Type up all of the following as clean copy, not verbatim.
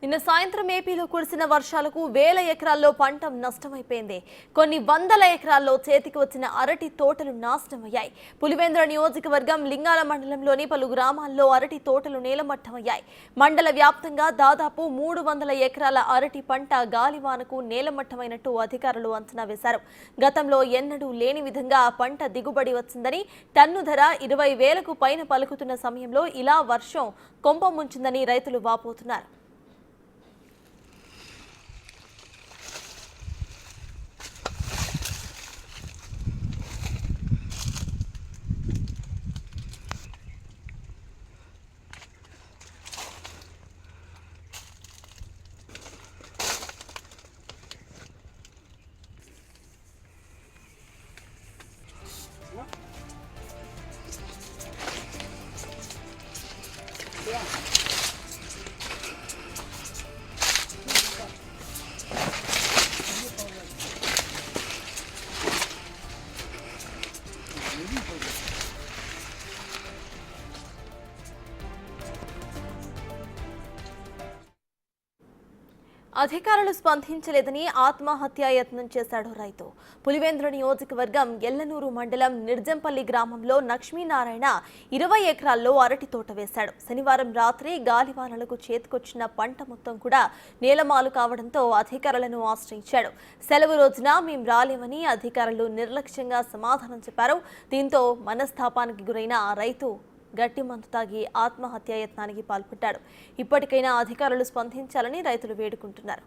నిన్న సాయంత్రం ఏపీలో కురిసిన వర్షాలకు వేల ఎకరాల్లో పంట నష్టమైపోయింది. కొన్ని వందల ఎకరాల్లో చేతికి వచ్చిన అరటి తోటలు నాశనమయ్యాయి. పులివెందుల నియోజకవర్గం లింగాల మండలంలోని పలు గ్రామాల్లో అరటి తోటలు నేలమట్టమయ్యాయి. మండల వ్యాప్తంగా దాదాపు 300 ఎకరాల అరటి పంట గాలివానకు నేలమట్టమైనట్టు అధికారులు అంచనా వేశారు. గతంలో ఎన్నడూ లేని విధంగా పంట దిగుబడి వచ్చిందని, టన్ను ధర 20,000కు పైన పలుకుతున్న సమయంలో ఇలా వర్షం కొంప ముంచిందని రైతులు వాపోతున్నారు. అధికారులు స్పందించలేదని ఆత్మహత్యాయత్నం చేశాడు రైతు. పులివెందుల నియోజకవర్గం ఎల్లనూరు మండలం నిర్జంపల్లి గ్రామంలో లక్ష్మీనారాయణ 20 ఎకరాల్లో అరటి తోట వేశాడు. శనివారం రాత్రి గాలివానలకు చేతికొచ్చిన పంట మొత్తం కూడా నేలమాలు కావడంతో అధికారులను ఆశ్రయించాడు. సెలవు రోజున మేం రాలేమని అధికారులు నిర్లక్ష్యంగా సమాధానం చెప్పారు. దీంతో మనస్తాపానికి గురైన రైతు గట్టి మందు తాగి ఆత్మహత్యాయత్నానికి పాల్పడ్డాడు. ఇప్పటికైనా అధికారులు స్పందించాలని రైతులు వేడుకుంటున్నారు.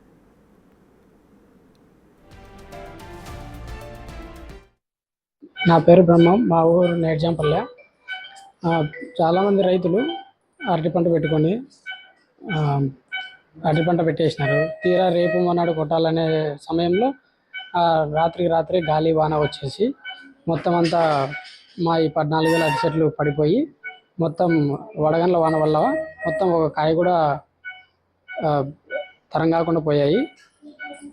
నా పేరు బ్రహ్మం, మా ఊరు నేర్జంపల్లె. చాలామంది రైతులు అరటి పంట పెట్టుకొని అరటి పంట పెట్టేసినారు. తీరా రేపు మొన్నాడు కొట్టాలనే సమయంలో రాత్రి గాలి వాన వచ్చేసి మొత్తం అంతా మా ఈ 14,000 అరటి చెట్లు పడిపోయి మొత్తం వడగండ్ల వాన వల్ల మొత్తం ఒక కాయ కూడా తరం కాకుండా పోయాయి.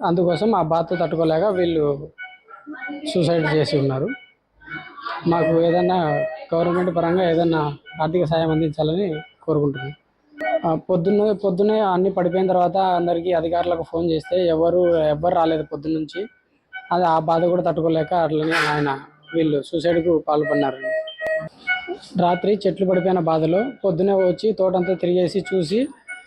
అందుకోసం ఆ బాధ తట్టుకోలేక వీళ్ళు సూసైడ్ చేసి ఉన్నారు. మాకు ఏదన్నా గవర్నమెంట్ పరంగా ఏదన్నా ఆర్థిక సాయం అందించాలని కోరుకుంటున్నాం. పొద్దున్నే అన్నీ పడిపోయిన తర్వాత అందరికీ అధికారులకు ఫోన్ చేస్తే ఎవ్వరు రాలేదు పొద్దున్నుంచి. అది ఆ బాధ కూడా తట్టుకోలేక అట్లనే వీళ్ళు సూసైడ్కు పాల్పడినారు. రాత్రి చెట్లు పడిపోయిన బాధలో పొద్దున్నే వచ్చి తోటంతా తిరిగేసి చూసి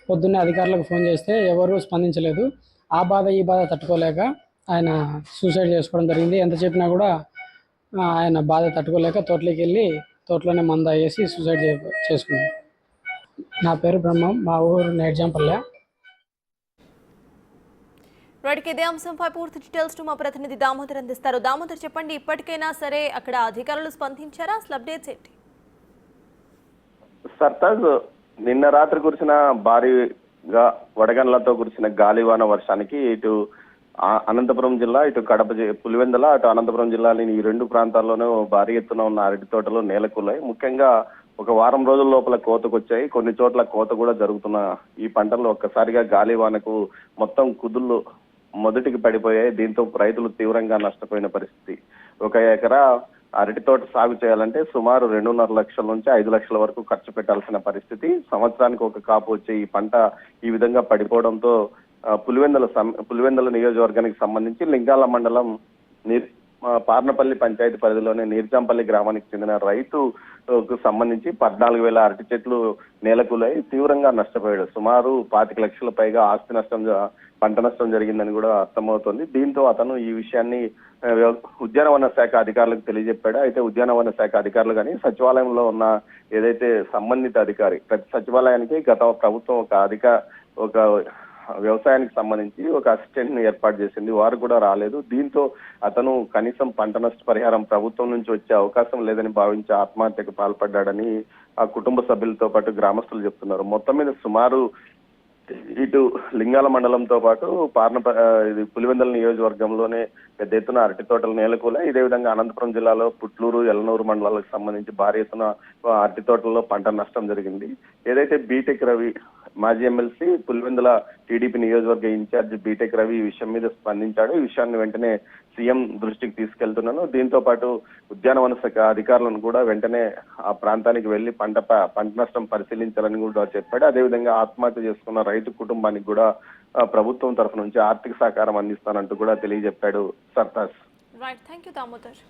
పొద్దున్నే అధికారులకు ఫోన్ చేస్తే ఎవరు స్పందించలేదు. ఆ బాధ ఈ బాధ తట్టుకోలేక ఆయన సూసైడ్ చేసుకోవడం జరిగింది. ఎంత చెప్పినా కూడా ఆయన బాధ తట్టుకోలేక తోటలోకి వెళ్ళి తోటలోనే మందు వేసి సూసైడ్ చేసుకున్నాడు. నా పేరు బ్రహ్మం, మా ఊరు నేర్జంపల్లె. ఇదే అంశంపై పూర్తి డీటెయిల్స్ మా ప్రతినిధి దామోదర్ అందిస్తారు. దామోదర్, చెప్పండి, ఇప్పటికైనా సరే అక్కడ అధికారులు స్పందించారా? అసలు అప్డేట్స్ ఏంటి? సర్తాజ్, నిన్న రాత్రి కురిసిన భారీగా వడగండ్లతో కురిసిన గాలివాన వర్షానికి ఇటు అనంతపురం జిల్లా, ఇటు కడప పులివెందుల, అటు అనంతపురం జిల్లాలోని ఈ రెండు ప్రాంతాల్లోనూ భారీ ఎత్తున ఉన్న అరటి తోటలు నేలకూలాయి. ముఖ్యంగా ఒక వారం రోజుల లోపల కోతకొచ్చాయి. కొన్ని చోట్ల కోత కూడా జరుగుతున్న ఈ పంటల్లో ఒక్కసారిగా గాలివానకు మొత్తం కుదుళ్ళు మొదటికి పడిపోయాయి. దీంతో రైతులు తీవ్రంగా నష్టపోయిన పరిస్థితి. 1 ఎకరా అరటి తోట సాగు చేయాలంటే సుమారు 2.5 లక్షల నుంచి 5 లక్షల వరకు ఖర్చు పెట్టాల్సిన పరిస్థితి. సంవత్సరానికి ఒక కాపు వచ్చే ఈ పంట ఈ విధంగా పడిపోవడంతో పులివెందుల నియోజకవర్గానికి సంబంధించి లింగాల మండలం పార్నపల్లి పంచాయతీ పరిధిలోని నీర్జంపల్లి గ్రామానికి చెందిన రైతుకు సంబంధించి 14,000 అరటి చెట్లు నేలకూలాయి తీవ్రంగా నష్టపోయాడు. సుమారు 25 లక్షల పైగా ఆస్తి నష్టం, పంట నష్టం జరిగిందని కూడా అర్థమవుతోంది. దీంతో అతను ఈ విషయాన్ని ఉద్యానవన శాఖ అధికారులకు తెలియజెప్పాడు. అయితే ఉద్యానవన శాఖ అధికారులు కానీ సచివాలయంలో ఉన్న ఏదైతే సంబంధిత అధికారి, ప్రతి సచివాలయానికి గత ప్రభుత్వం ఒక వ్యవసాయానికి సంబంధించి ఒక అసిస్టెంట్ ని ఏర్పాటు చేసింది. వారు కూడా రాలేదు. దీంతో అతను కనీసం పంట నష్ట పరిహారం ప్రభుత్వం నుంచి వచ్చే అవకాశం లేదని భావించి ఆత్మహత్యకు పాల్పడ్డాడని ఆ కుటుంబ సభ్యులతో పాటు గ్రామస్తులు చెప్తున్నారు. మొత్తం మీద సుమారు ఇటు లింగాల మండలంతో పాటు పులివెందుల నియోజకవర్గంలోనే పెద్ద ఎత్తున అరటి తోటలు నేలకూలాయి. ఇదే విధంగా అనంతపురం జిల్లాలో పుట్లూరు, ఎల్లనూరు మండలాలకు సంబంధించి భారీ ఎత్తున అరటి తోటల్లో పంట నష్టం జరిగింది. ఏదైతే బీటెక్ రవి మాజీ ఎమ్మెల్సీ పులివెందుల టీడీపీ నియోజకవర్గ ఇన్ఛార్జ్ బీటెక్ రవి ఈ విషయం మీద స్పందించాడు. ఈ విషయాన్ని వెంటనే సీఎం దృష్టికి తీసుకెళ్తున్నాను, దీంతో పాటు ఉద్యానవన శాఖ అధికారులను కూడా వెంటనే ఆ ప్రాంతానికి వెళ్లి పంట నష్టం పరిశీలించాలని కూడా చెప్పాడు. అదేవిధంగా ఆత్మహత్య చేసుకున్న రైతు కుటుంబానికి కూడా ప్రభుత్వం తరఫు నుంచి ఆర్థిక సహకారం అందిస్తానంటూ కూడా తెలియజెప్పాడు Sartaj. Right, thank you Damodar.